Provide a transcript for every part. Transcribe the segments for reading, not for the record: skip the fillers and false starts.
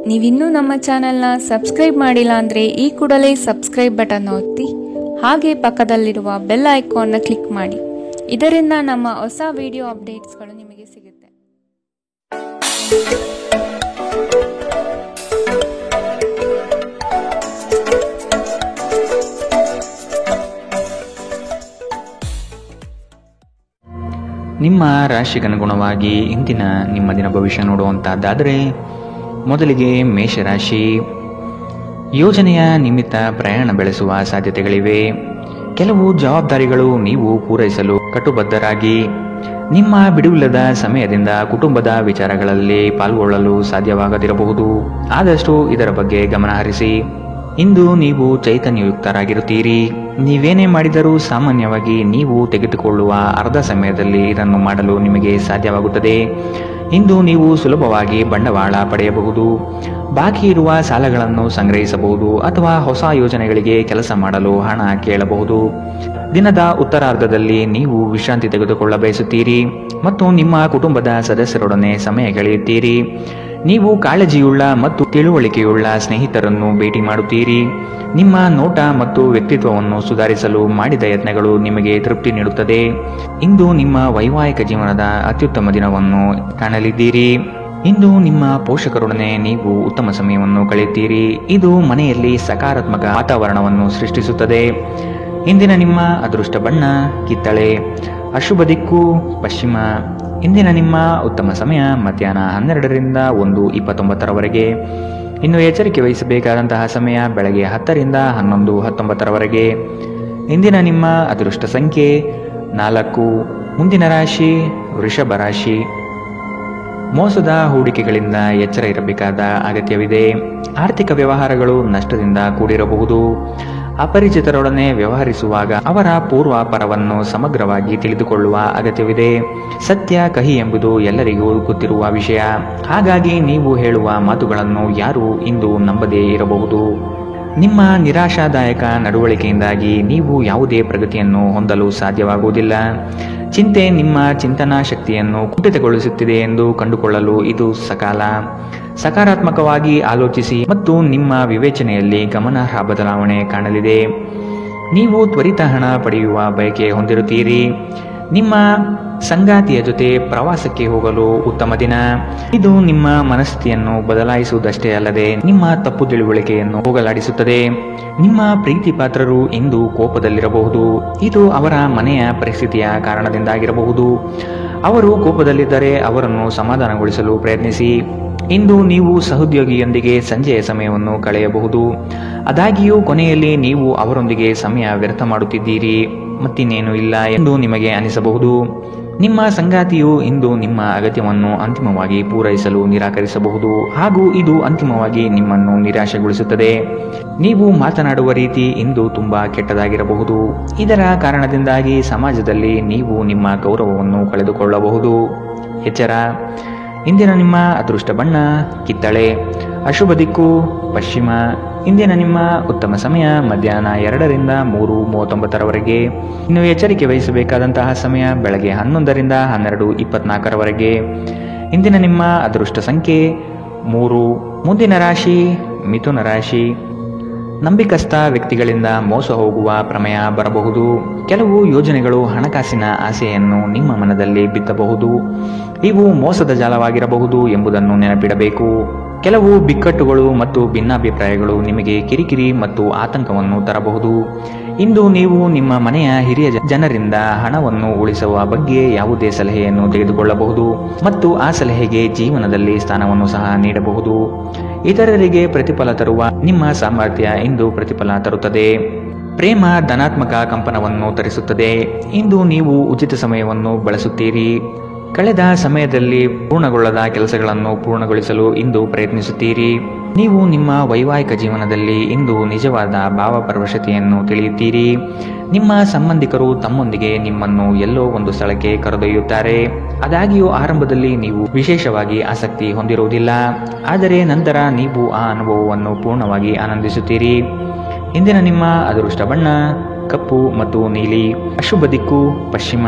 ನೀವಿನ್ನೂ ನಮ್ಮ ಚಾನೆಲ್ನ ಸಬ್ಸ್ಕ್ರೈಬ್ ಮಾಡಿಲ್ಲ ಅಂದರೆ ಈ ಕೂಡಲೇ ಸಬ್ಸ್ಕ್ರೈಬ್ ಬಟನ್ ಒತ್ತಿ ಹಾಗೆ ಪಕ್ಕದಲ್ಲಿರುವ ಬೆಲ್ ಐಕಾನ್ನ ಕ್ಲಿಕ್ ಮಾಡಿ. ಇದರಿಂದ ನಮ್ಮ ಹೊಸ ವಿಡಿಯೋ ಅಪ್ಡೇಟ್ಸ್ಗಳು ನಿಮಗೆ ಸಿಗುತ್ತೆ. ನಿಮ್ಮ ರಾಶಿಗನುಗುಣವಾಗಿ ಇಂದಿನ ನಿಮ್ಮ ದಿನ ಭವಿಷ್ಯ ನೋಡುವಂತಹದ್ದಾದರೆ ಮೊದಲಿಗೆ ಮೇಷರಾಶಿ. ಯೋಜನೆಯ ನಿಮಿತ್ತ ಪ್ರಯಾಣ ಬೆಳೆಸುವ ಸಾಧ್ಯತೆಗಳಿವೆ. ಕೆಲವು ಜವಾಬ್ದಾರಿಗಳು ನೀವು ಪೂರೈಸಲು ಕಟುಬದ್ಧರಾಗಿ ನಿಮ್ಮ ಬಿಡುವಿಲ್ಲದ ಸಮಯದಿಂದ ಕುಟುಂಬದ ವಿಚಾರಗಳಲ್ಲಿ ಪಾಲ್ಗೊಳ್ಳಲು ಸಾಧ್ಯವಾಗದಿರಬಹುದು. ಆದಷ್ಟು ಇದರ ಬಗ್ಗೆ ಗಮನ ಹರಿಸಿ. ಇಂದು ನೀವು ಚೈತನ್ಯಯುಕ್ತರಾಗಿರುತ್ತೀರಿ. ನೀವೇನೇ ಮಾಡಿದರೂ ಸಾಮಾನ್ಯವಾಗಿ ನೀವು ತೆಗೆದುಕೊಳ್ಳುವ ಅರ್ಧ ಸಮಯದಲ್ಲಿ ಇದನ್ನು ಮಾಡಲು ನಿಮಗೆ ಸಾಧ್ಯವಾಗುತ್ತದೆ. ಇಂದು ನೀವು ಸುಲಭವಾಗಿ ಬಂಡವಾಳ ಪಡೆಯಬಹುದು, ಬಾಕಿ ಇರುವ ಸಾಲಗಳನ್ನು ಸಂಗ್ರಹಿಸಬಹುದು ಅಥವಾ ಹೊಸ ಯೋಜನೆಗಳಿಗೆ ಕೆಲಸ ಮಾಡಲು ಹಣ ಕೇಳಬಹುದು. ದಿನದ ಉತ್ತರಾರ್ಧದಲ್ಲಿ ನೀವು ವಿಶ್ರಾಂತಿ ತೆಗೆದುಕೊಳ್ಳ ಬಯಸುತ್ತೀರಿ ಮತ್ತು ನಿಮ್ಮ ಕುಟುಂಬದ ಸದಸ್ಯರೊಡನೆ ಸಮಯ ಕಳೆಯುತ್ತೀರಿ. ನೀವು ಕಾಳಜಿಯುಳ್ಳ ಮತ್ತು ತಿಳುವಳಿಕೆಯುಳ್ಳ ಸ್ನೇಹಿತರನ್ನು ಭೇಟಿ ಮಾಡುತ್ತೀರಿ. ನಿಮ್ಮ ನೋಟ ಮತ್ತು ವ್ಯಕ್ತಿತ್ವವನ್ನು ಸುಧಾರಿಸಲು ಮಾಡಿದ ಯತ್ನಗಳು ನಿಮಗೆ ತೃಪ್ತಿ ನೀಡುತ್ತದೆ. ಇಂದು ನಿಮ್ಮ ವೈವಾಹಿಕ ಜೀವನದ ಅತ್ಯುತ್ತಮ ದಿನವನ್ನು ಕಾಣಲಿದ್ದೀರಿ. ಇಂದು ನಿಮ್ಮ ಪೋಷಕರೊಡನೆ ನೀವು ಉತ್ತಮ ಸಮಯವನ್ನು ಕಳೆಯುತ್ತೀರಿ. ಇದು ಮನೆಯಲ್ಲಿ ಸಕಾರಾತ್ಮಕ ವಾತಾವರಣವನ್ನು ಸೃಷ್ಟಿಸುತ್ತದೆ. ಇಂದಿನ ನಿಮ್ಮ ಅದೃಷ್ಟ ಬಣ್ಣ ಕಿತ್ತಳೆ. ಅಶುಭ ದಿಕ್ಕು ಪಶ್ಚಿಮ. ಇಂದಿನ ನಿಮ್ಮ ಉತ್ತಮ ಸಮಯ ಮಧ್ಯಾಹ್ನ 12ರಿಂದ 1:29 ಇನ್ನು ಎಚ್ಚರಿಕೆ ವಹಿಸಬೇಕಾದಂತಹ ಸಮಯ ಬೆಳಗ್ಗೆ 10ರಿಂದ 11:19. ಇಂದಿನ ನಿಮ್ಮ ಅದೃಷ್ಟ ಸಂಖ್ಯೆ 4. ಮುಂದಿನ ರಾಶಿ ವೃಷಭ ರಾಶಿ. ಮೋಸದ ಹೂಡಿಕೆಗಳಿಂದ ಎಚ್ಚರ ಇರಬೇಕಾದ ಅಗತ್ಯವಿದೆ. ಆರ್ಥಿಕ ವ್ಯವಹಾರಗಳು ನಷ್ಟದಿಂದ ಕೂಡಿರಬಹುದು. ಅಪರಿಚಿತರೊಡನೆ ವ್ಯವಹರಿಸುವಾಗ ಅವರ ಪೂರ್ವಾಪರವನ್ನು ಸಮಗ್ರವಾಗಿ ತಿಳಿದುಕೊಳ್ಳುವ ಅಗತ್ಯವಿದೆ. ಸತ್ಯ ಕಹಿ ಎಂಬುದು ಎಲ್ಲರಿಗೂ ಗೊತ್ತಿರುವ ವಿಷಯ. ಹಾಗಾಗಿ ನೀವು ಹೇಳುವ ಮಾತುಗಳನ್ನು ಯಾರೂ ಇಂದು ನಂಬದೇ ಇರಬಹುದು. ನಿಮ್ಮ ನಿರಾಶಾದಾಯಕ ನಡವಳಿಕೆಯಿಂದಾಗಿ ನೀವು ಯಾವುದೇ ಪ್ರಗತಿಯನ್ನು ಹೊಂದಲು ಸಾಧ್ಯವಾಗುವುದಿಲ್ಲ. ಚಿಂತೆ ನಿಮ್ಮ ಚಿಂತನಾ ಶಕ್ತಿಯನ್ನು ಕುಂಠಿತಗೊಳಿಸುತ್ತಿದೆ ಎಂದು ಕಂಡುಕೊಳ್ಳಲು ಇದು ಸಕಾಲ. ಸಕಾರಾತ್ಮಕವಾಗಿ ಆಲೋಚಿಸಿ ಮತ್ತು ನಿಮ್ಮ ವಿವೇಚನೆಯಲ್ಲಿ ಗಮನಾರ್ಹ ಬದಲಾವಣೆ ಕಾಣಲಿದೆ. ನೀವು ತ್ವರಿತ ಹಣ ಪಡೆಯುವ ಬಯಕೆ ಹೊಂದಿರುತ್ತೀರಿ. ನಿಮ್ಮ ಸಂಗಾತಿಯ ಜೊತೆ ಪ್ರವಾಸಕ್ಕೆ ಹೋಗಲು ಉತ್ತಮ ದಿನ. ಇದು ನಿಮ್ಮ ಮನಸ್ಥಿತಿಯನ್ನು ಬದಲಾಯಿಸುವುದಷ್ಟೇ ಅಲ್ಲದೆ ನಿಮ್ಮ ತಪ್ಪು ತಿಳುವಳಿಕೆಯನ್ನು ಹೋಗಲಾಡಿಸುತ್ತದೆ. ನಿಮ್ಮ ಪ್ರೀತಿ ಪಾತ್ರರು ಇಂದು ಕೋಪದಲ್ಲಿರಬಹುದು. ಇದು ಅವರ ಮನೆಯ ಪರಿಸ್ಥಿತಿಯ ಕಾರಣದಿಂದಾಗಿರಬಹುದು. ಅವರು ಕೋಪದಲ್ಲಿದ್ದರೆ ಅವರನ್ನು ಸಮಾಧಾನಗೊಳಿಸಲು ಪ್ರಯತ್ನಿಸಿ. ಇಂದು ನೀವು ಸಹೋದ್ಯೋಗಿಯೊಂದಿಗೆ ಸಂಜೆಯ ಸಮಯವನ್ನು ಕಳೆಯಬಹುದು. ಆದಾಗ್ಯೂ ಕೊನೆಯಲ್ಲಿ ನೀವು ಅವರೊಂದಿಗೆ ಸಮಯ ವ್ಯರ್ಥ ಮಾಡುತ್ತಿದ್ದೀರಿ, ಮತ್ತಿನ್ನೇನೂ ಇಲ್ಲ ಎಂದು ನಿಮಗೆ ಅನಿಸಬಹುದು. ನಿಮ್ಮ ಸಂಗಾತಿಯು ಇಂದು ನಿಮ್ಮ ಅಗತ್ಯವನ್ನು ಅಂತಿಮವಾಗಿ ಪೂರೈಸಲು ನಿರಾಕರಿಸಬಹುದು ಹಾಗೂ ಇದು ಅಂತಿಮವಾಗಿ ನಿಮ್ಮನ್ನು ನಿರಾಶೆಗೊಳಿಸುತ್ತದೆ. ನೀವು ಮಾತನಾಡುವ ರೀತಿ ಇಂದು ತುಂಬಾ ಕೆಟ್ಟದಾಗಿರಬಹುದು. ಇದರ ಕಾರಣದಿಂದಾಗಿ ಸಮಾಜದಲ್ಲಿ ನೀವು ನಿಮ್ಮ ಗೌರವವನ್ನು ಕಳೆದುಕೊಳ್ಳಬಹುದು. ಎಚ್ಚರ. ಇಂದಿನ ನಿಮ್ಮ ಅದೃಷ್ಟ ಬಣ್ಣ ಕಿತ್ತಳೆ. ಅಶುಭ ದಿಕ್ಕು ಪಶ್ಚಿಮ. ಇಂದಿನ ನಿಮ್ಮ ಉತ್ತಮ ಸಮಯ ಮಧ್ಯಾಹ್ನ 2ರಿಂದ 3:39. ಇನ್ನು ಎಚ್ಚರಿಕೆ ವಹಿಸಬೇಕಾದಂತಹ ಸಮಯ ಬೆಳಗ್ಗೆ 11ರಿಂದ 12:24. ಇಂದಿನ ನಿಮ್ಮ ಅದೃಷ್ಟ ಸಂಖ್ಯೆ 3. ಮುಂದಿನ ರಾಶಿ ಮಿಥುನ ರಾಶಿ. ನಂಬಿಕಸ್ಥ ವ್ಯಕ್ತಿಗಳಿಂದ ಮೋಸ ಹೋಗುವ ಪ್ರಮೇಯ ಬರಬಹುದು. ಕೆಲವು ಯೋಜನೆಗಳು ಹಣಕಾಸಿನ ಆಸೆಯನ್ನು ನಿಮ್ಮ ಮನದಲ್ಲಿ ಬಿತ್ತಬಹುದು. ಇವು ಮೋಸದ ಜಾಲವಾಗಿರಬಹುದು ಎಂಬುದನ್ನು ನೆನಪಿಡಬೇಕು. ಕೆಲವು ಬಿಕ್ಕಟ್ಟುಗಳು ಮತ್ತು ಭಿನ್ನಾಭಿಪ್ರಾಯಗಳು ನಿಮಗೆ ಕಿರಿಕಿರಿ ಮತ್ತು ಆತಂಕವನ್ನು ತರಬಹುದು. ಇಂದು ನೀವು ನಿಮ್ಮ ಮನೆಯ ಹಿರಿಯ ಜನರಿಂದ ಹಣವನ್ನು ಉಳಿಸುವ ಬಗ್ಗೆ ಯಾವುದೇ ಸಲಹೆಯನ್ನು ತೆಗೆದುಕೊಳ್ಳಬಹುದು ಮತ್ತು ಆ ಸಲಹೆಗೆ ಜೀವನದಲ್ಲಿ ಸ್ಥಾನವನ್ನು ಸಹ ನೀಡಬಹುದು. ಇತರರಿಗೆ ಪ್ರತಿಫಲ ತರುವ ನಿಮ್ಮ ಸಾಮರ್ಥ್ಯ ಇಂದು ಪ್ರತಿಫಲ ತರುತ್ತದೆ. ಪ್ರೇಮ ಧನಾತ್ಮಕ ಕಂಪನವನ್ನು ತರಿಸುತ್ತದೆ. ಇಂದು ನೀವು ಉಚಿತ ಸಮಯವನ್ನು ಬಳಸುತ್ತೀರಿ. ಕಳೆದ ಸಮಯದಲ್ಲಿ ಪೂರ್ಣಗೊಳ್ಳದ ಕೆಲಸಗಳನ್ನು ಪೂರ್ಣಗೊಳಿಸಲು ಇಂದು ಪ್ರಯತ್ನಿಸುತ್ತೀರಿ. ನೀವು ನಿಮ್ಮ ವೈವಾಹಿಕ ಜೀವನದಲ್ಲಿ ಇಂದು ನಿಜವಾದ ಭಾವಪರವಶತೆಯನ್ನು ತಿಳಿಯುತ್ತೀರಿ. ನಿಮ್ಮ ಸಂಬಂಧಿಕರು ತಮ್ಮೊಂದಿಗೆ ನಿಮ್ಮನ್ನು ಎಲ್ಲೋ ಒಂದು ಸ್ಥಳಕ್ಕೆ ಕರೆದೊಯ್ಯುತ್ತಾರೆ. ಆದಾಗ್ಯೂ ಆರಂಭದಲ್ಲಿ ನೀವು ವಿಶೇಷವಾಗಿ ಆಸಕ್ತಿ ಹೊಂದಿರುವುದಿಲ್ಲ, ಆದರೆ ನಂತರ ನೀವು ಆ ಅನುಭವವನ್ನು ಪೂರ್ಣವಾಗಿ ಆನಂದಿಸುತ್ತೀರಿ. ಇಂದಿನ ನಿಮ್ಮ ಅದೃಷ್ಟ ಬಣ್ಣ ಕಪ್ಪು ಮತ್ತು ನೀಲಿ. ಅಶುಭ ದಿಕ್ಕು ಪಶ್ಚಿಮ.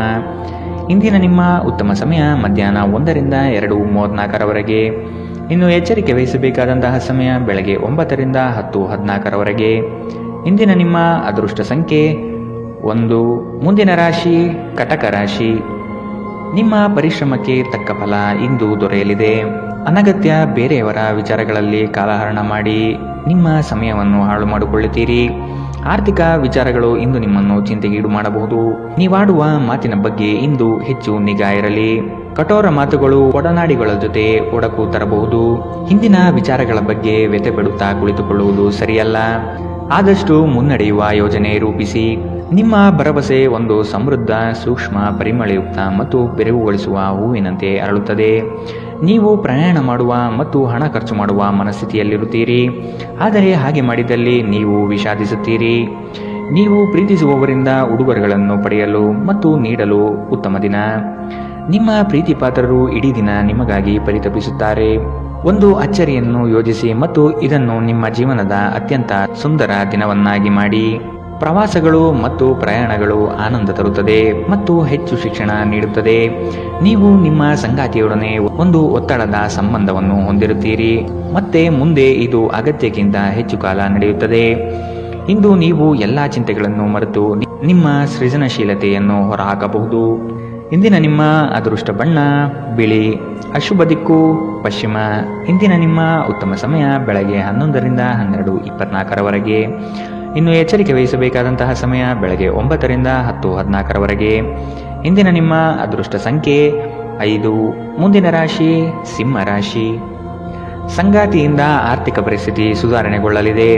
ಇಂದಿನ ನಿಮ್ಮ ಉತ್ತಮ ಸಮಯ ಮಧ್ಯಾಹ್ನ 1ರಿಂದ 2:34. ಇನ್ನು ಎಚ್ಚರಿಕೆ ವಹಿಸಬೇಕಾದಂತಹ ಸಮಯ ಬೆಳಗ್ಗೆ 9ರಿಂದ 10:14 ಇಂದಿನ ನಿಮ್ಮ ಅದೃಷ್ಟ ಸಂಖ್ಯೆ 1. ಮುಂದಿನ ರಾಶಿ ಕಟಕ ರಾಶಿ. ನಿಮ್ಮ ಪರಿಶ್ರಮಕ್ಕೆ ತಕ್ಕ ಫಲ ಇಂದು ದೊರೆಯಲಿದೆ. ಅನಗತ್ಯ ಬೇರೆಯವರ ವಿಚಾರಗಳಲ್ಲಿ ಕಾಲಹರಣ ಮಾಡಿ ನಿಮ್ಮ ಸಮಯವನ್ನು ಹಾಳು ಮಾಡಿಕೊಳ್ಳುತ್ತೀರಿ. ಆರ್ಥಿಕ ವಿಚಾರಗಳು ಇಂದು ನಿಮ್ಮನ್ನು ಚಿಂತೆಗೀಡು ಮಾಡಬಹುದು. ನೀವಾಡುವ ಮಾತಿನ ಬಗ್ಗೆ ಇಂದು ಹೆಚ್ಚು ನಿಗಾ ಇರಲಿ. ಕಠೋರ ಮಾತುಗಳು ಒಡನಾಡಿಗಳ ಜೊತೆ ಒಡಕು ತರಬಹುದು. ಹಿಂದಿನ ವಿಚಾರಗಳ ಬಗ್ಗೆ ವ್ಯಥೆಪಡುತ್ತಾ ಕುಳಿತುಕೊಳ್ಳುವುದು ಸರಿಯಲ್ಲ. ಆದಷ್ಟು ಮುನ್ನಡೆಯುವ ಯೋಜನೆ ರೂಪಿಸಿ. ನಿಮ್ಮ ಭರವಸೆ ಒಂದು ಸಮೃದ್ಧ, ಸೂಕ್ಷ್ಮ, ಪರಿಮಳಯುಕ್ತ ಮತ್ತು ಬೆರಗುಗೊಳಿಸುವ ಹೂವಿನಂತೆ ಅರಳುತ್ತದೆ. ನೀವು ಪ್ರಯಾಣ ಮಾಡುವ ಮತ್ತು ಹಣ ಖರ್ಚು ಮಾಡುವ ಮನಸ್ಥಿತಿಯಲ್ಲಿರುತ್ತೀರಿ. ಆದರೆ ಹಾಗೆ ಮಾಡಿದಲ್ಲಿ ನೀವು ವಿಷಾದಿಸುತ್ತೀರಿ. ನೀವು ಪ್ರೀತಿಸುವವರಿಂದ ಉಡುಗೊರೆಗಳನ್ನು ಪಡೆಯಲು ಮತ್ತು ನೀಡಲು ಉತ್ತಮ ದಿನ. ನಿಮ್ಮ ಪ್ರೀತಿ ಪಾತ್ರರು ಇಡೀ ದಿನ ನಿಮಗಾಗಿ ಪರಿತಪಿಸುತ್ತಾರೆ. ಒಂದು ಅಚ್ಚರಿಯನ್ನು ಯೋಜಿಸಿ ಮತ್ತು ಇದನ್ನು ನಿಮ್ಮ ಜೀವನದ ಅತ್ಯಂತ ಸುಂದರ ದಿನವನ್ನಾಗಿ ಮಾಡಿ. ಪ್ರವಾಸಗಳು ಮತ್ತು ಪ್ರಯಾಣಗಳು ಆನಂದ ತರುತ್ತದೆ ಮತ್ತು ಹೆಚ್ಚು ಶಿಕ್ಷಣ ನೀಡುತ್ತದೆ. ನೀವು ನಿಮ್ಮ ಸಂಗಾತಿಯೊಡನೆ ಒಂದು ಒತ್ತಡದ ಸಂಬಂಧವನ್ನು ಹೊಂದಿರುತ್ತೀರಿ ಮತ್ತೆ ಮುಂದೆ ಇದು ಅಗತ್ಯಕ್ಕಿಂತ ಹೆಚ್ಚು ಕಾಲ ನಡೆಯುತ್ತದೆ. ಇಂದು ನೀವು ಎಲ್ಲಾ ಚಿಂತೆಗಳನ್ನು ಮರೆತು ನಿಮ್ಮ ಸೃಜನಶೀಲತೆಯನ್ನು ಹೊರಹಾಕಬಹುದು. ಇಂದಿನ ನಿಮ್ಮ ಅದೃಷ್ಟ ಬಣ್ಣ ಬಿಳಿ. ಅಶುಭ ದಿಕ್ಕು ಪಶ್ಚಿಮ. ಇಂದಿನ ನಿಮ್ಮ ಉತ್ತಮ ಸಮಯ ಬೆಳಗ್ಗೆ 11ರಿಂದ 12:24. ಇನ್ನು ಎಚ್ಚರಿಕೆ ವಹಿಸಬೇಕಾದಂತಹ ಸಮಯ ಬೆಳಗ್ಗೆ 9ರಿಂದ 10:14. ಇಂದಿನ ನಿಮ್ಮ ಅದೃಷ್ಟ ಸಂಖ್ಯೆ 5. ಮುಂದಿನ ರಾಶಿ ಸಿಂಹ ರಾಶಿ. ಸಂಗಾತಿಯಿಂದ ಆರ್ಥಿಕ ಪರಿಸ್ಥಿತಿ ಸುಧಾರಣೆಗೊಳ್ಳಲಿದೆ.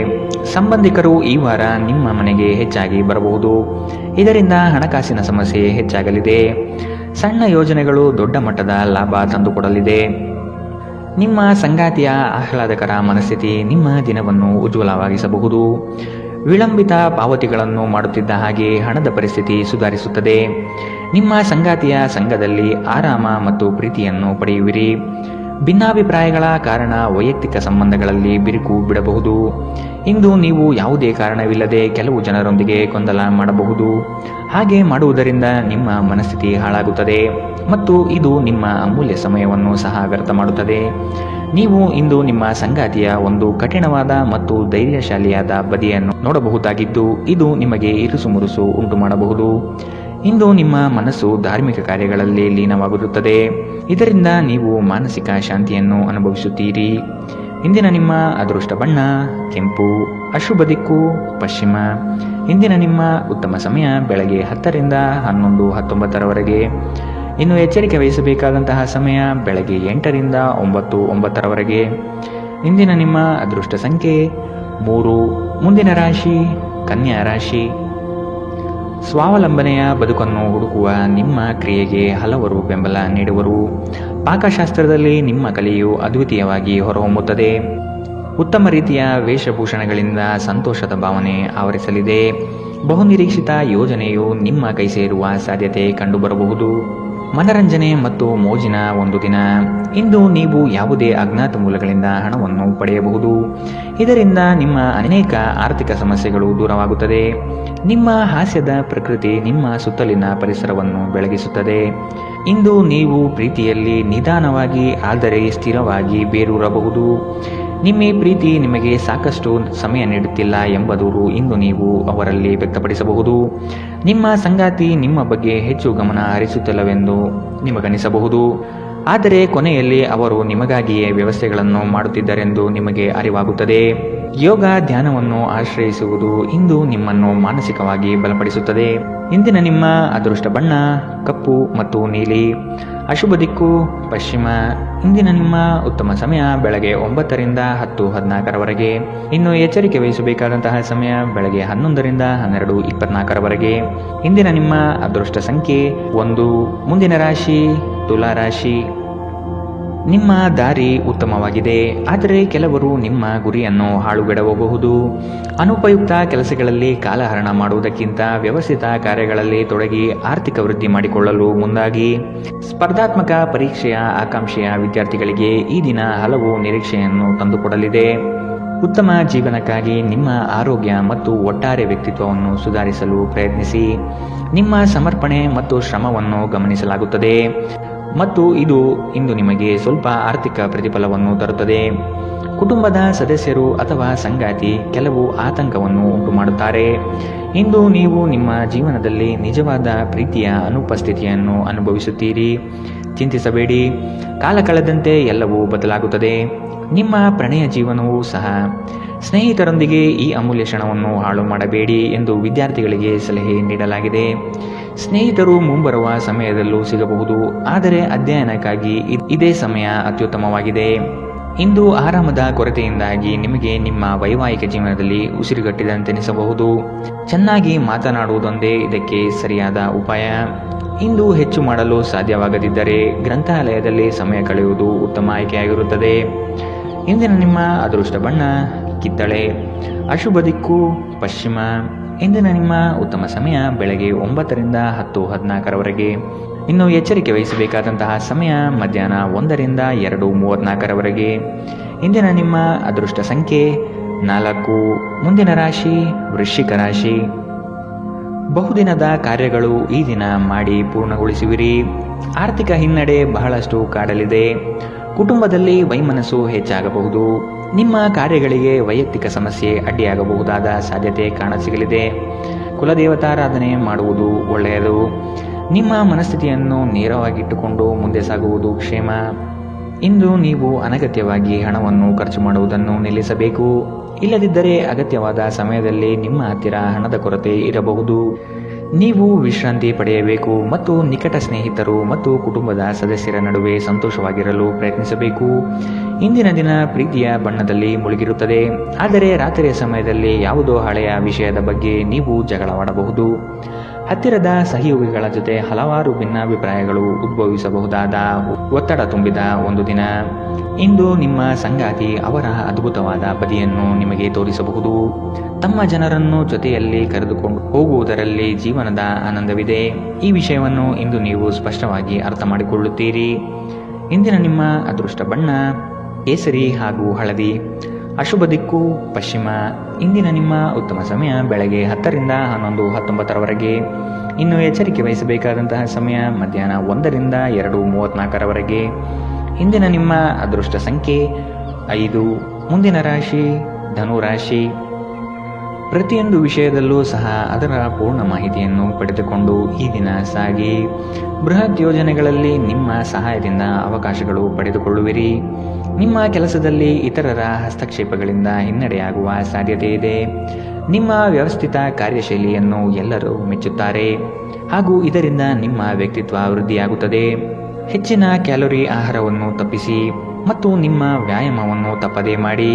ಸಂಬಂಧಿಕರು ಈ ವಾರ ನಿಮ್ಮ ಮನೆಗೆ ಹೆಚ್ಚಾಗಿ ಬರಬಹುದು. ಇದರಿಂದ ಹಣಕಾಸಿನ ಸಮಸ್ಯೆ ಹೆಚ್ಚಾಗಲಿದೆ. ಸಣ್ಣ ಯೋಜನೆಗಳು ದೊಡ್ಡ ಮಟ್ಟದ ಲಾಭ ತಂದುಕೊಡಲಿದೆ. ನಿಮ್ಮ ಸಂಗಾತಿಯ ಆಹ್ಲಾದಕರ ಮನಸ್ಥಿತಿ ನಿಮ್ಮ ದಿನವನ್ನು ಉಜ್ವಲವಾಗಿಸಬಹುದು. ವಿಳಂಬಿತ ಪಾವತಿಗಳನ್ನು ಮಾಡುತ್ತಿದ್ದ ಹಾಗೆ ಹಣದ ಪರಿಸ್ಥಿತಿ ಸುಧಾರಿಸುತ್ತದೆ. ನಿಮ್ಮ ಸಂಗಾತಿಯ ಸಂಘದಲ್ಲಿ ಆರಾಮ ಮತ್ತು ಪ್ರೀತಿಯನ್ನು ಪಡೆಯುವಿರಿ. ಭಿನ್ನಾಭಿಪ್ರಾಯಗಳ ಕಾರಣ ವೈಯಕ್ತಿಕ ಸಂಬಂಧಗಳಲ್ಲಿ ಬಿರುಕು ಬಿಡಬಹುದು. ಇಂದು ನೀವು ಯಾವುದೇ ಕಾರಣವಿಲ್ಲದೆ ಕೆಲವು ಜನರೊಂದಿಗೆ ಗೊಂದಲ ಮಾಡಬಹುದು. ಹಾಗೆ ಮಾಡುವುದರಿಂದ ನಿಮ್ಮ ಮನಸ್ಥಿತಿ ಹಾಳಾಗುತ್ತದೆ ಮತ್ತು ಇದು ನಿಮ್ಮ ಅಮೂಲ್ಯ ಸಮಯವನ್ನು ಸಹ ವ್ಯರ್ಥ ಮಾಡುತ್ತದೆ. ನೀವು ಇಂದು ನಿಮ್ಮ ಸಂಗಾತಿಯ ಒಂದು ಕಠಿಣವಾದ ಮತ್ತು ಧೈರ್ಯಶಾಲಿಯಾದ ಬದಿಯನ್ನು ನೋಡಬಹುದಾಗಿದ್ದು ಇದು ನಿಮಗೆ ಇರುಸುಮುರುಸು ಉಂಟು ಮಾಡಬಹುದು. ಇಂದು ನಿಮ್ಮ ಮನಸ್ಸು ಧಾರ್ಮಿಕ ಕಾರ್ಯಗಳಲ್ಲಿ ಲೀನವಾಗಿರುತ್ತದೆ. ಇದರಿಂದ ನೀವು ಮಾನಸಿಕ ಶಾಂತಿಯನ್ನು ಅನುಭವಿಸುತ್ತೀರಿ. ಇಂದಿನ ನಿಮ್ಮ ಅದೃಷ್ಟ ಬಣ್ಣ ಕೆಂಪು. ಅಶುಭ ದಿಕ್ಕು ಪಶ್ಚಿಮ. ಇಂದಿನ ನಿಮ್ಮ ಉತ್ತಮ ಸಮಯ ಬೆಳಗ್ಗೆ 10ರಿಂದ 11:19. ಇನ್ನು ಎಚ್ಚರಿಕೆ ವಹಿಸಬೇಕಾದಂತಹ ಸಮಯ ಬೆಳಗ್ಗೆ 8ರಿಂದ 9:09. ಇಂದಿನ ನಿಮ್ಮ ಅದೃಷ್ಟ ಸಂಖ್ಯೆ 3. ಮುಂದಿನ ರಾಶಿ ಕನ್ಯಾ ರಾಶಿ. ಸ್ವಾವಲಂಬನೆಯ ಬದುಕನ್ನು ಹುಡುಕುವ ನಿಮ್ಮ ಕ್ರಿಯೆಗೆ ಹಲವರು ಬೆಂಬಲ ನೀಡುವರು. ಪಾಕಶಾಸ್ತ್ರದಲ್ಲಿ ನಿಮ್ಮ ಕಲೆಯು ಅದ್ವಿತೀಯವಾಗಿ ಹೊರಹೊಮ್ಮುತ್ತದೆ. ಉತ್ತಮ ರೀತಿಯ ವೇಷಭೂಷಣಗಳಿಂದ ಸಂತೋಷದ ಭಾವನೆ ಆವರಿಸಲಿದೆ. ಬಹುನಿರೀಕ್ಷಿತ ಯೋಜನೆಯು ನಿಮ್ಮ ಕೈ ಸೇರುವ ಸಾಧ್ಯತೆ ಕಂಡುಬರಬಹುದು. ಮನರಂಜನೆ ಮತ್ತು ಮೋಜಿನ ಒಂದು ದಿನ. ಇಂದು ನೀವು ಯಾವುದೇ ಅಜ್ಞಾತ ಮೂಲಗಳಿಂದ ಹಣವನ್ನು ಪಡೆಯಬಹುದು. ಇದರಿಂದ ನಿಮ್ಮ ಅನೇಕ ಆರ್ಥಿಕ ಸಮಸ್ಯೆಗಳು ದೂರವಾಗುತ್ತದೆ. ನಿಮ್ಮ ಹಾಸ್ಯದ ಪ್ರಕೃತಿ ನಿಮ್ಮ ಸುತ್ತಲಿನ ಪರಿಸರವನ್ನು ಬೆಳಗಿಸುತ್ತದೆ. ಇಂದು ನೀವು ಪ್ರೀತಿಯಲ್ಲಿ ನಿಧಾನವಾಗಿ ಆದರೆ ಸ್ಥಿರವಾಗಿ ಬೇರೂರಬಹುದು. ನಿಮ್ಮ ಪ್ರೀತಿ ನಿಮಗೆ ಸಾಕಷ್ಟು ಸಮಯ ನೀಡುತ್ತಿಲ್ಲ ಎಂಬ ದೂರು ಇಂದು ನೀವು ಅವರಲ್ಲಿ ವ್ಯಕ್ತಪಡಿಸಬಹುದು. ನಿಮ್ಮ ಸಂಗಾತಿ ನಿಮ್ಮ ಬಗ್ಗೆ ಹೆಚ್ಚು ಗಮನ ಹರಿಸುತ್ತಿಲ್ಲವೆಂದು ನಿಮಗನಿಸಬಹುದು. ಆದರೆ ಕೊನೆಯಲ್ಲಿ ಅವರು ನಿಮಗಾಗಿಯೇ ವ್ಯವಸ್ಥೆಗಳನ್ನು ಮಾಡುತ್ತಿದ್ದರೆಂದು ನಿಮಗೆ ಅರಿವಾಗುತ್ತದೆ. ಯೋಗ ಧ್ಯಾನವನ್ನು ಆಶ್ರಯಿಸುವುದು ಇಂದು ನಿಮ್ಮನ್ನು ಮಾನಸಿಕವಾಗಿ ಬಲಪಡಿಸುತ್ತದೆ. ಇಂದಿನ ನಿಮ್ಮ ಅದೃಷ್ಟ ಬಣ್ಣ ಕಪ್ಪು ಮತ್ತು ನೀಲಿ. ಅಶುಭ ದಿಕ್ಕು ಪಶ್ಚಿಮ. ಇಂದಿನ ನಿಮ್ಮ ಉತ್ತಮ ಸಮಯ ಬೆಳಗ್ಗೆ 9ರಿಂದ 10:14. ಇನ್ನು ಎಚ್ಚರಿಕೆ ವಹಿಸಬೇಕಾದಂತಹ ಸಮಯ ಬೆಳಗ್ಗೆ 11ರಿಂದ 12:24. ಇಂದಿನ ನಿಮ್ಮ ಅದೃಷ್ಟ ಸಂಖ್ಯೆ 1. ಮುಂದಿನ ರಾಶಿ ತುಲಾ ರಾಶಿ. ನಿಮ್ಮ ದಾರಿ ಉತ್ತಮವಾಗಿದೆ, ಆದರೆ ಕೆಲವರು ನಿಮ್ಮ ಗುರಿಯನ್ನು ಹಾಳುಗೆಡವಬಹುದು. ಅನುಪಯುಕ್ತ ಕೆಲಸಗಳಲ್ಲಿ ಕಾಲಹರಣ ಮಾಡುವುದಕ್ಕಿಂತ ವ್ಯವಸ್ಥಿತ ಕಾರ್ಯಗಳಲ್ಲಿ ತೊಡಗಿ ಆರ್ಥಿಕ ವೃದ್ಧಿ ಮಾಡಿಕೊಳ್ಳಲು ಮುಂದಾಗಿ. ಸ್ಪರ್ಧಾತ್ಮಕ ಪರೀಕ್ಷೆಯ ಆಕಾಂಕ್ಷೆಯ ವಿದ್ಯಾರ್ಥಿಗಳಿಗೆ ಈ ದಿನ ಹಲವು ನಿರೀಕ್ಷೆಯನ್ನು ತಂದುಕೊಡಲಿದೆ. ಉತ್ತಮ ಜೀವನಕ್ಕಾಗಿ ನಿಮ್ಮ ಆರೋಗ್ಯ ಮತ್ತು ಒಟ್ಟಾರೆ ವ್ಯಕ್ತಿತ್ವವನ್ನು ಸುಧಾರಿಸಲು ಪ್ರಯತ್ನಿಸಿ. ನಿಮ್ಮ ಸಮರ್ಪಣೆ ಮತ್ತು ಶ್ರಮವನ್ನು ಗಮನಿಸಲಾಗುತ್ತದೆ. ಮತ್ತು ಇದು ಇಂದು ನಿಮಗೆ ಸ್ವಲ್ಪ ಆರ್ಥಿಕ ಪ್ರತಿಫಲವನ್ನು ತರುತ್ತದೆ. ಕುಟುಂಬದ ಸದಸ್ಯರು ಅಥವಾ ಸಂಗಾತಿ ಕೆಲವು ಆತಂಕವನ್ನು ಉಂಟು ಮಾಡುತ್ತಾರೆ. ಇಂದು ನೀವು ನಿಮ್ಮ ಜೀವನದಲ್ಲಿ ನಿಜವಾದ ಪ್ರೀತಿಯ ಅನುಪಸ್ಥಿತಿಯನ್ನು ಅನುಭವಿಸುತ್ತೀರಿ. ಚಿಂತಿಸಬೇಡಿ, ಕಾಲ ಕಳೆದಂತೆ ಎಲ್ಲವೂ ಬದಲಾಗುತ್ತದೆ. ನಿಮ್ಮ ಪ್ರಣಯ ಜೀವನವೂ ಸಹ. ಸ್ನೇಹಿತರೊಂದಿಗೆ ಈ ಅಮೂಲ್ಯ ಕ್ಷಣವನ್ನು ಹಾಳು ಮಾಡಬೇಡಿ ಎಂದು ವಿದ್ಯಾರ್ಥಿಗಳಿಗೆ ಸಲಹೆ ನೀಡಲಾಗಿದೆ. ಸ್ನೇಹಿತರು ಮುಂಬರುವ ಸಮಯದಲ್ಲೂ ಸಿಗಬಹುದು, ಆದರೆ ಅಧ್ಯಯನಕ್ಕಾಗಿ ಇದೇ ಸಮಯ ಅತ್ಯುತ್ತಮವಾಗಿದೆ. ಇಂದು ಆರಾಮದ ಕೊರತೆಯಿಂದಾಗಿ ನಿಮಗೆ ನಿಮ್ಮ ವೈವಾಹಿಕ ಜೀವನದಲ್ಲಿ ಉಸಿರುಗಟ್ಟಿದಂತೆನಿಸಬಹುದು. ಚೆನ್ನಾಗಿ ಮಾತನಾಡುವುದೊಂದೇ ಇದಕ್ಕೆ ಸರಿಯಾದ ಉಪಾಯ. ಇಂದು ಹೆಚ್ಚು ಮಾಡಲು ಸಾಧ್ಯವಾಗದಿದ್ದರೆ ಗ್ರಂಥಾಲಯದಲ್ಲಿ ಸಮಯ ಕಳೆಯುವುದು ಉತ್ತಮ ಆಯ್ಕೆಯಾಗಿರುತ್ತದೆ. ಇಂದಿನ ನಿಮ್ಮ ಅದೃಷ್ಟ ಬಣ್ಣ ಕಿತ್ತಳೆ. ಅಶುಭ ದಿಕ್ಕು ಪಶ್ಚಿಮ. ಇಂದಿನ ನಿಮ್ಮ ಉತ್ತಮ ಸಮಯ ಬೆಳಗ್ಗೆ 9ರಿಂದ 10:14ರವರೆಗೆ. ಇನ್ನು ಎಚ್ಚರಿಕೆ ವಹಿಸಬೇಕಾದಂತಹ ಸಮಯ ಮಧ್ಯಾಹ್ನ 1ರಿಂದ 2:34ರವರೆಗೆ. ಇಂದಿನ ನಿಮ್ಮ ಅದೃಷ್ಟ ಸಂಖ್ಯೆ 4. ಮುಂದಿನ ರಾಶಿ ವೃಶ್ಚಿಕ ರಾಶಿ. ಬಹುದಿನದ ಕಾರ್ಯಗಳು ಈ ದಿನ ಮಾಡಿ ಪೂರ್ಣಗೊಳಿಸುವಿರಿ. ಆರ್ಥಿಕ ಹಿನ್ನಡೆ ಬಹಳಷ್ಟು ಕಾಡಲಿದೆ. ಕುಟುಂಬದಲ್ಲಿ ವೈಮನಸ್ಸು ಹೆಚ್ಚಾಗಬಹುದು. ನಿಮ್ಮ ಕಾರ್ಯಗಳಿಗೆ ವೈಯಕ್ತಿಕ ಸಮಸ್ಯೆ ಅಡ್ಡಿಯಾಗಬಹುದಾದ ಸಾಧ್ಯತೆ ಕಾಣಸಿಗಲಿದೆ. ಕುಲದೇವತಾರಾಧನೆ ಮಾಡುವುದು ಒಳ್ಳೆಯದು. ನಿಮ್ಮ ಮನಸ್ಥಿತಿಯನ್ನು ನೇರವಾಗಿಟ್ಟುಕೊಂಡು ಮುಂದೆ ಸಾಗುವುದು ಕ್ಷೇಮ. ಇಂದು ನೀವು ಅನಗತ್ಯವಾಗಿ ಹಣವನ್ನು ಖರ್ಚು ಮಾಡುವುದನ್ನು ನಿಲ್ಲಿಸಬೇಕು. ಇಲ್ಲದಿದ್ದರೆ ಅಗತ್ಯವಾದ ಸಮಯದಲ್ಲಿ ನಿಮ್ಮ ಹತ್ತಿರ ಹಣದ ಕೊರತೆ ಇರಬಹುದು. ನೀವು ವಿಶ್ರಾಂತಿ ಪಡೆಯಬೇಕು ಮತ್ತು ನಿಕಟ ಸ್ನೇಹಿತರು ಮತ್ತು ಕುಟುಂಬದ ಸದಸ್ಯರ ನಡುವೆ ಸಂತೋಷವಾಗಿರಲು ಪ್ರಯತ್ನಿಸಬೇಕು. ಇಂದಿನ ದಿನ ಪ್ರೀತಿಯ ಬಣ್ಣದಲ್ಲಿ ಮುಳುಗಿರುತ್ತದೆ, ಆದರೆ ರಾತ್ರಿಯ ಸಮಯದಲ್ಲಿ ಯಾವುದೋ ಹಳೆಯ ವಿಷಯದ ಬಗ್ಗೆ ನೀವು ಜಗಳವಾಡಬಹುದು. ಹತ್ತಿರದ ಸಹಯೋಗಿಗಳ ಜೊತೆ ಹಲವಾರು ಭಿನ್ನಾಭಿಪ್ರಾಯಗಳು ಉದ್ಭವಿಸಬಹುದಾದ ಒತ್ತಡ ತುಂಬಿದ ಒಂದು ದಿನ. ಇಂದು ನಿಮ್ಮ ಸಂಗಾತಿ ಅವರ ಅದ್ಭುತವಾದ ಬದಿಯನ್ನು ನಿಮಗೆ ತೋರಿಸಬಹುದು. ತಮ್ಮ ಜನರನ್ನು ಜೊತೆಯಲ್ಲಿ ಕರೆದುಕೊಂಡು ಹೋಗುವುದರಲ್ಲಿ ಜೀವನದ ಆನಂದವಿದೆ. ಈ ವಿಷಯವನ್ನು ಇಂದು ನೀವು ಸ್ಪಷ್ಟವಾಗಿ ಅರ್ಥ ಮಾಡಿಕೊಳ್ಳುತ್ತೀರಿ. ಇಂದಿನ ನಿಮ್ಮ ಅದೃಷ್ಟ ಬಣ್ಣ ಕೇಸರಿ ಹಾಗೂ ಹಳದಿ. ಅಶುಭ ದಿಕ್ಕು ಪಶ್ಚಿಮ. ಇಂದಿನ ನಿಮ್ಮ ಉತ್ತಮ ಸಮಯ ಬೆಳಗ್ಗೆ 10ರಿಂದ 11:19ರವರೆಗೆ. ಇನ್ನು ಎಚ್ಚರಿಕೆ ವಹಿಸಬೇಕಾದಂತಹ ಸಮಯ ಮಧ್ಯಾಹ್ನ 1ರಿಂದ 2:34ರವರೆಗೆ. ಇಂದಿನ ನಿಮ್ಮ ಅದೃಷ್ಟ ಸಂಖ್ಯೆ 5. ಮುಂದಿನ ರಾಶಿ ಧನು ರಾಶಿ. ಪ್ರತಿಯೊಂದು ವಿಷಯದಲ್ಲೂ ಸಹ ಅದರ ಪೂರ್ಣ ಮಾಹಿತಿಯನ್ನು ಪಡೆದುಕೊಂಡು ಈ ದಿನ ಸಾಗಿ. ಬೃಹತ್ ಯೋಜನೆಗಳಲ್ಲಿ ನಿಮ್ಮ ಸಹಾಯದಿಂದ ಅವಕಾಶಗಳು ಪಡೆದುಕೊಳ್ಳುವಿರಿ. ನಿಮ್ಮ ಕೆಲಸದಲ್ಲಿ ಇತರರ ಹಸ್ತಕ್ಷೇಪಗಳಿಂದ ಹಿನ್ನಡೆಯಾಗುವ ಸಾಧ್ಯತೆ ಇದೆ. ನಿಮ್ಮ ವ್ಯವಸ್ಥಿತ ಕಾರ್ಯಶೈಲಿಯನ್ನು ಎಲ್ಲರೂ ಮೆಚ್ಚುತ್ತಾರೆ ಹಾಗೂ ಇದರಿಂದ ನಿಮ್ಮ ವ್ಯಕ್ತಿತ್ವ ವೃದ್ಧಿಯಾಗುತ್ತದೆ. ಹೆಚ್ಚಿನ ಕ್ಯಾಲೋರಿ ಆಹಾರವನ್ನು ತಪ್ಪಿಸಿ ಮತ್ತು ನಿಮ್ಮ ವ್ಯಾಯಾಮವನ್ನು ತಪ್ಪದೇ ಮಾಡಿ.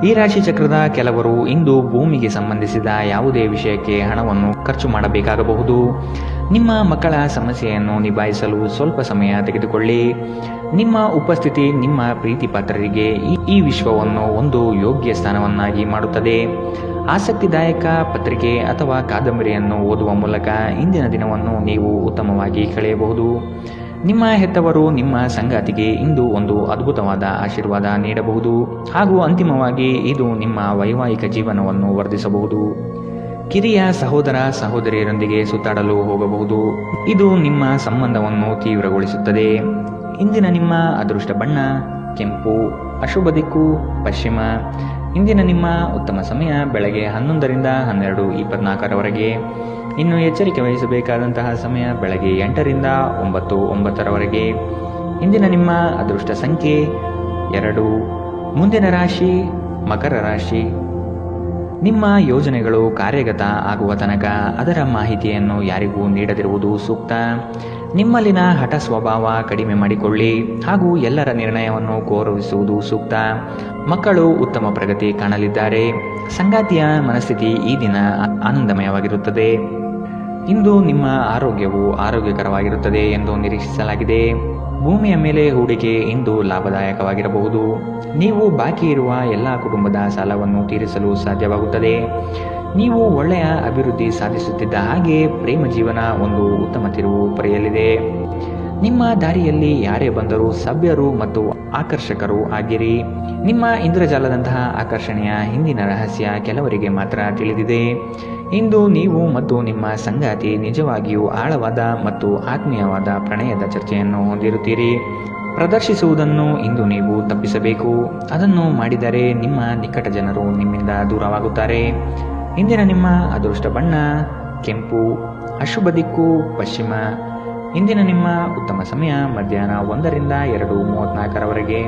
ಈ ರಾಶಿ ಚಕ್ರದ ಕೆಲವರು ಇಂದು ಭೂಮಿಗೆ ಸಂಬಂಧಿಸಿದ ಯಾವುದೇ ವಿಷಯಕ್ಕೆ ಹಣವನ್ನು ಖರ್ಚು ಮಾಡಬೇಕಾಗಬಹುದು. ನಿಮ್ಮ ಮಕ್ಕಳ ಸಮಸ್ಯೆಯನ್ನು ನಿಭಾಯಿಸಲು ಸ್ವಲ್ಪ ಸಮಯ ತೆಗೆದುಕೊಳ್ಳಿ. ನಿಮ್ಮ ಉಪಸ್ಥಿತಿ ನಿಮ್ಮ ಪ್ರೀತಿ ಪಾತ್ರರಿಗೆ ಈ ವಿಶ್ವವನ್ನು ಒಂದು ಯೋಗ್ಯ ಸ್ಥಾನವನ್ನಾಗಿ ಮಾಡುತ್ತದೆ. ಆಸಕ್ತಿದಾಯಕ ಪತ್ರಿಕೆ ಅಥವಾ ಕಾದಂಬರಿಯನ್ನು ಓದುವ ಮೂಲಕ ಇಂದಿನ ದಿನವನ್ನು ನೀವು ಉತ್ತಮವಾಗಿ ಕಳೆಯಬಹುದು. ನಿಮ್ಮ ಹೆತ್ತವರು ನಿಮ್ಮ ಸಂಗಾತಿಗೆ ಇಂದು ಒಂದು ಅದ್ಭುತವಾದ ಆಶೀರ್ವಾದ ನೀಡಬಹುದು ಹಾಗೂ ಅಂತಿಮವಾಗಿ ಇದು ನಿಮ್ಮ ವೈವಾಹಿಕ ಜೀವನವನ್ನು ವರ್ಧಿಸಬಹುದು. ಕಿರಿಯ ಸಹೋದರ ಸಹೋದರಿಯರೊಂದಿಗೆ ಸುತ್ತಾಡಲು ಹೋಗಬಹುದು. ಇದು ನಿಮ್ಮ ಸಂಬಂಧವನ್ನು ತೀವ್ರಗೊಳಿಸುತ್ತದೆ. ಇಂದಿನ ನಿಮ್ಮ ಅದೃಷ್ಟ ಬಣ್ಣ ಕೆಂಪು. ಅಶುಭ ದಿಕ್ಕು ಪಶ್ಚಿಮ. ಇಂದಿನ ನಿಮ್ಮ ಉತ್ತಮ ಸಮಯ ಬೆಳಗ್ಗೆ 11ರಿಂದ 12:24ರವರೆಗೆ. ಇನ್ನು ಎಚ್ಚರಿಕೆ ವಹಿಸಬೇಕಾದಂತಹ ಸಮಯ ಬೆಳಗ್ಗೆ 8ರಿಂದ 9:09ರವರೆಗೆ. ಇಂದಿನ ನಿಮ್ಮ ಅದೃಷ್ಟ ಸಂಖ್ಯೆ 2. ಮುಂದಿನ ರಾಶಿ ಮಕರ ರಾಶಿ. ನಿಮ್ಮ ಯೋಜನೆಗಳು ಕಾರ್ಯಗತ ಆಗುವ ತನಕ ಅದರ ಮಾಹಿತಿಯನ್ನು ಯಾರಿಗೂ ನೀಡದಿರುವುದು ಸೂಕ್ತ. ನಿಮ್ಮಲ್ಲಿನ ಹಠ ಸ್ವಭಾವ ಕಡಿಮೆ ಮಾಡಿಕೊಳ್ಳಿ ಹಾಗೂ ಎಲ್ಲರ ನಿರ್ಣಯವನ್ನು ಗೌರವಿಸುವುದು ಸೂಕ್ತ. ಮಕ್ಕಳು ಉತ್ತಮ ಪ್ರಗತಿ ಕಾಣಲಿದ್ದಾರೆ. ಸಂಗಾತಿಯ ಮನಸ್ಥಿತಿ ಈ ದಿನ ಆನಂದಮಯವಾಗಿರುತ್ತದೆ. ಇಂದು ನಿಮ್ಮ ಆರೋಗ್ಯವು ಆರೋಗ್ಯಕರವಾಗಿರುತ್ತದೆ ಎಂದು ನಿರೀಕ್ಷಿಸಲಾಗಿದೆ. ಭೂಮಿಯ ಮೇಲೆ ಹೂಡಿಕೆ ಇಂದು ಲಾಭದಾಯಕವಾಗಿರಬಹುದು. ನೀವು ಬಾಕಿ ಇರುವ ಎಲ್ಲ ಕುಟುಂಬದ ಸಾಲವನ್ನು ತೀರಿಸಲು ಸಾಧ್ಯವಾಗುತ್ತದೆ. ನೀವು ಒಳ್ಳೆಯ ಅಭಿವೃದ್ಧಿ ಸಾಧಿಸುತ್ತಿದ್ದ ಹಾಗೆ ಪ್ರೇಮ ಜೀವನ ಒಂದು ಉತ್ತಮ ತಿರುವು ಪಡೆಯಲಿದೆ. ನಿಮ್ಮ ದಾರಿಯಲ್ಲಿ ಯಾರೇ ಬಂದರೂ ಸಭ್ಯರು ಮತ್ತು ಆಕರ್ಷಕರು ಆಗಿರಿ. ನಿಮ್ಮ ಇಂದ್ರಜಾಲದಂತಹ ಆಕರ್ಷಣೆಯ ಹಿಂದಿನ ರಹಸ್ಯ ಕೆಲವರಿಗೆ ಮಾತ್ರ ತಿಳಿದಿದೆ. ಇಂದು ನೀವು ಮತ್ತು ನಿಮ್ಮ ಸಂಗಾತಿ ನಿಜವಾಗಿಯೂ ಆಳವಾದ ಮತ್ತು ಆತ್ಮೀಯವಾದ ಪ್ರಣಯದ ಚರ್ಚೆಯನ್ನು ಹೊಂದಿರುತ್ತೀರಿ. ಪ್ರದರ್ಶಿಸುವುದನ್ನು ಇಂದು ನೀವು ತಪ್ಪಿಸಬೇಕು. ಅದನ್ನು ಮಾಡಿದರೆ ನಿಮ್ಮ ನಿಕಟ ಜನರು ನಿಮ್ಮಿಂದ ದೂರವಾಗುತ್ತಾರೆ. ಇಂದಿನ ನಿಮ್ಮ ಅದೃಷ್ಟ ಬಣ್ಣ ಕೆಂಪು, ಅಶುಭ ದಿಕ್ಕು ಪಶ್ಚಿಮ. ಇಂದಿನ ನಿಮ್ಮ ಉತ್ತಮ ಸಮಯ ಮಧ್ಯಾಹ್ನ 1ರಿಂದ 2:34ರವರೆಗೆ.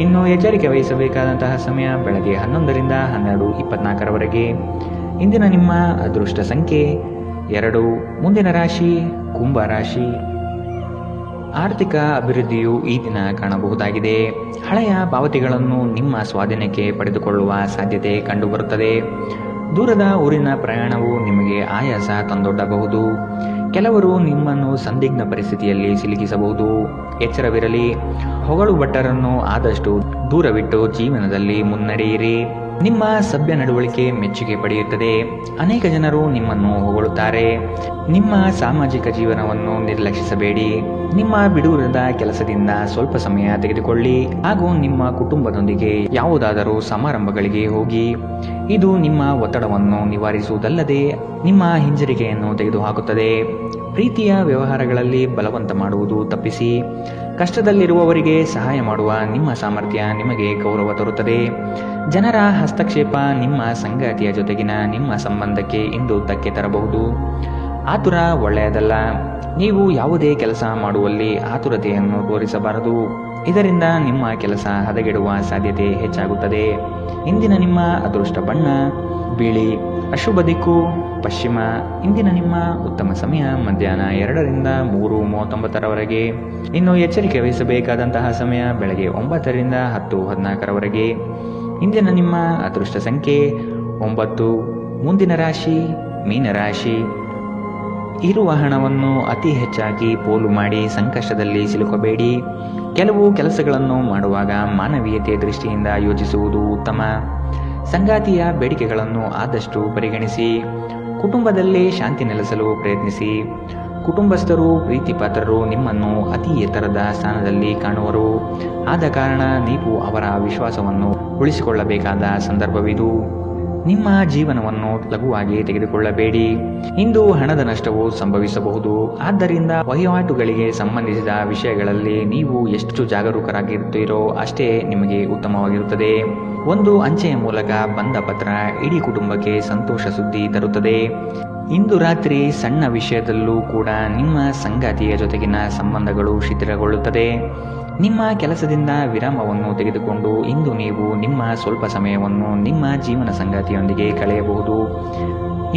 ಇನ್ನು ಎಚ್ಚರಿಕೆ ವಹಿಸಬೇಕಾದಂತಹ ಸಮಯ ಬೆಳಗ್ಗೆ 11ರಿಂದ 12:24ರವರೆಗೆ. ಇಂದಿನ ನಿಮ್ಮ ಅದೃಷ್ಟ ಸಂಖ್ಯೆ 2. ಮುಂದಿನ ರಾಶಿ ಕುಂಭ ರಾಶಿ. ಆರ್ಥಿಕ ಅಭಿವೃದ್ಧಿಯು ಈ ದಿನ ಕಾಣಬಹುದಾಗಿದೆ. ಹಳೆಯ ಪಾವತಿಗಳನ್ನು ನಿಮ್ಮ ಸ್ವಾಧೀನಕ್ಕೆ ಪಡೆದುಕೊಳ್ಳುವ ಸಾಧ್ಯತೆ ಕಂಡುಬರುತ್ತದೆ. ದೂರದ ಊರಿನ ಪ್ರಯಾಣವು ನಿಮಗೆ ಆಯಾಸ ತಂದೊಡ್ಡಬಹುದು. ಕೆಲವರು ನಿಮ್ಮನ್ನು ಸಂದಿಗ್ಧ ಪರಿಸ್ಥಿತಿಯಲ್ಲಿ ಸಿಲುಕಿಸಬಹುದು. ಎಚ್ಚರವಿರಲಿ. ಹೊಗಳು ಭಟ್ಟರನ್ನು ಆದಷ್ಟು ದೂರವಿಟ್ಟು ಜೀವನದಲ್ಲಿ ಮುನ್ನಡೆಯಿರಿ. ನಿಮ್ಮ ಸಭ್ಯ ನಡವಳಿಕೆ ಮೆಚ್ಚುಗೆ ಪಡೆಯುತ್ತದೆ. ಅನೇಕ ಜನರು ನಿಮ್ಮನ್ನು ಹೊಗಳುತ್ತಾರೆ. ನಿಮ್ಮ ಸಾಮಾಜಿಕ ಜೀವನವನ್ನು ನಿರ್ಲಕ್ಷಿಸಬೇಡಿ. ನಿಮ್ಮ ಬಿಡುವಿರದ ಕೆಲಸದಿಂದ ಸ್ವಲ್ಪ ಸಮಯ ತೆಗೆದುಕೊಳ್ಳಿ ಹಾಗೂ ನಿಮ್ಮ ಕುಟುಂಬದೊಂದಿಗೆ ಯಾವುದಾದರೂ ಸಮಾರಂಭಗಳಿಗೆ ಹೋಗಿ. ಇದು ನಿಮ್ಮ ಒತ್ತಡವನ್ನು ನಿವಾರಿಸುವುದಲ್ಲದೆ ನಿಮ್ಮ ಹಿಂಜರಿಕೆಯನ್ನು ತೆಗೆದುಹಾಕುತ್ತದೆ. ಪ್ರೀತಿಯ ವ್ಯವಹಾರಗಳಲ್ಲಿ ಬಲವಂತ ಮಾಡುವುದು ತಪ್ಪಿಸಿ. ಕಷ್ಟದಲ್ಲಿರುವವರಿಗೆ ಸಹಾಯ ಮಾಡುವ ನಿಮ್ಮ ಸಾಮರ್ಥ್ಯ ನಿಮಗೆ ಗೌರವ ತರುತ್ತದೆ. ಜನರ ಹಸ್ತಕ್ಷೇಪ ನಿಮ್ಮ ಸಂಗಾತಿಯ ಜೊತೆಗಿನ ನಿಮ್ಮ ಸಂಬಂಧಕ್ಕೆ ಇಂದು ಧಕ್ಕೆ ತರಬಹುದು. ಆತುರ ಒಳ್ಳೆಯದಲ್ಲ. ನೀವು ಯಾವುದೇ ಕೆಲಸ ಮಾಡುವಲ್ಲಿ ಆತುರತೆಯನ್ನು ತೋರಿಸಬಾರದು. ಇದರಿಂದ ನಿಮ್ಮ ಕೆಲಸ ಹದಗೆಡುವ ಸಾಧ್ಯತೆ ಹೆಚ್ಚಾಗುತ್ತದೆ. ಇಂದಿನ ನಿಮ್ಮ ಅದೃಷ್ಟ ಬಣ್ಣ ಬಿಳಿ, ಅಶುಭ ದಿಕ್ಕು ಪಶ್ಚಿಮ. ಇಂದಿನ ನಿಮ್ಮ ಉತ್ತಮ ಸಮಯ ಮಧ್ಯಾಹ್ನ 2ರಿಂದ 3:39ರವರೆಗೆ. ಇನ್ನು ಎಚ್ಚರಿಕೆ ವಹಿಸಬೇಕಾದಂತಹ ಸಮಯ ಬೆಳಗ್ಗೆ 9ರಿಂದ 10:14ರವರೆಗೆ. ಇಂದಿನ ನಿಮ್ಮ ಅದೃಷ್ಟ ಸಂಖ್ಯೆ 9. ಮುಂದಿನ ರಾಶಿ ಮೀನರಾಶಿ. ಇರುವ ಹಣವನ್ನು ಅತಿ ಹೆಚ್ಚಾಗಿ ಪೋಲು ಮಾಡಿ ಸಂಕಷ್ಟದಲ್ಲಿ ಸಿಲುಕಬೇಡಿ. ಕೆಲವು ಕೆಲಸಗಳನ್ನು ಮಾಡುವಾಗ ಮಾನವೀಯತೆ ದೃಷ್ಟಿಯಿಂದ ಯೋಚಿಸುವುದು ಉತ್ತಮ. ಸಂಗಾತಿಯ ಬೇಡಿಕೆಗಳನ್ನು ಆದಷ್ಟು ಪರಿಗಣಿಸಿ. ಕುಟುಂಬದಲ್ಲೇ ಶಾಂತಿ ನೆಲೆಸಲು ಪ್ರಯತ್ನಿಸಿ. ಕುಟುಂಬಸ್ಥರು ಪ್ರೀತಿಪಾತ್ರರು ನಿಮ್ಮನ್ನು ಅತಿ ಎತ್ತರದ ಸ್ಥಾನದಲ್ಲಿ ಕಾಣುವರು. ಆದ ಕಾರಣ ನೀವು ಅವರ ವಿಶ್ವಾಸವನ್ನು ಉಳಿಸಿಕೊಳ್ಳಬೇಕಾದ ಸಂದರ್ಭವಿದು. ನಿಮ್ಮ ಜೀವನವನ್ನು ಲಘುವಾಗಿ ತೆಗೆದುಕೊಳ್ಳಬೇಡಿ. ಇಂದು ಹಣದ ನಷ್ಟವು ಸಂಭವಿಸಬಹುದು. ಆದ್ದರಿಂದ ವಹಿವಾಟುಗಳಿಗೆ ಸಂಬಂಧಿಸಿದ ವಿಷಯಗಳಲ್ಲಿ ನೀವು ಎಷ್ಟು ಜಾಗರೂಕರಾಗಿರುತ್ತೀರೋ ಅಷ್ಟೇ ನಿಮಗೆ ಉತ್ತಮವಾಗಿರುತ್ತದೆ. ಒಂದು ಅಂಚೆಯ ಮೂಲಕ ಬಂದ ಪತ್ರ ಇಡೀ ಕುಟುಂಬಕ್ಕೆ ಸಂತೋಷ ಸುದ್ದಿ ತರುತ್ತದೆ. ಇಂದು ರಾತ್ರಿ ಸಣ್ಣ ವಿಷಯದಲ್ಲೂ ಕೂಡ ನಿಮ್ಮ ಸಂಗಾತಿಯ ಜೊತೆಗಿನ ಸಂಬಂಧಗಳು ಶಿಥಿಲಗೊಳ್ಳುತ್ತದೆ. ನಿಮ್ಮ ಕೆಲಸದಿಂದ ವಿರಾಮವನ್ನು ತೆಗೆದುಕೊಂಡು ಇಂದು ನೀವು ನಿಮ್ಮ ಸ್ವಲ್ಪ ಸಮಯವನ್ನು ನಿಮ್ಮ ಜೀವನ ಸಂಗಾತಿಯೊಂದಿಗೆ ಕಳೆಯಬಹುದು.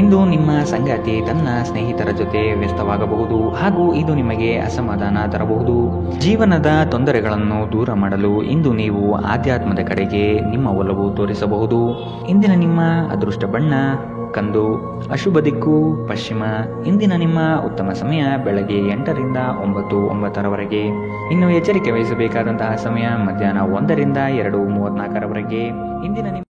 ಇಂದು ನಿಮ್ಮ ಸಂಗಾತಿ ತನ್ನ ಸ್ನೇಹಿತರ ಜೊತೆ ವ್ಯಸ್ತವಾಗಬಹುದು ಹಾಗೂ ಇದು ನಿಮಗೆ ಅಸಮಾಧಾನ ತರಬಹುದು. ಜೀವನದ ತೊಂದರೆಗಳನ್ನು ದೂರ ಮಾಡಲು ಇಂದು ನೀವು ಆಧ್ಯಾತ್ಮದ ಕಡೆಗೆ ನಿಮ್ಮ ಒಲವು ತೋರಿಸಬಹುದು. ಇಂದಿನ ನಿಮ್ಮ ಅದೃಷ್ಟ ಬಣ್ಣ ಕಂದು, ಅಶುಭ ದಿಕ್ಕು ಪಶ್ಚಿಮ. ಇಂದಿನ ನಿಮ್ಮ ಉತ್ತಮ ಸಮಯ ಬೆಳಗ್ಗೆ 8ರಿಂದ 9:09ರವರೆಗೆ. ಇನ್ನು ಎಚ್ಚರಿಕೆ ವಹಿಸಬೇಕಾದಂತಹ ಸಮಯ ಮಧ್ಯಾಹ್ನ 1ರಿಂದ 2:34ರವರೆಗೆ. ಇಂದಿನ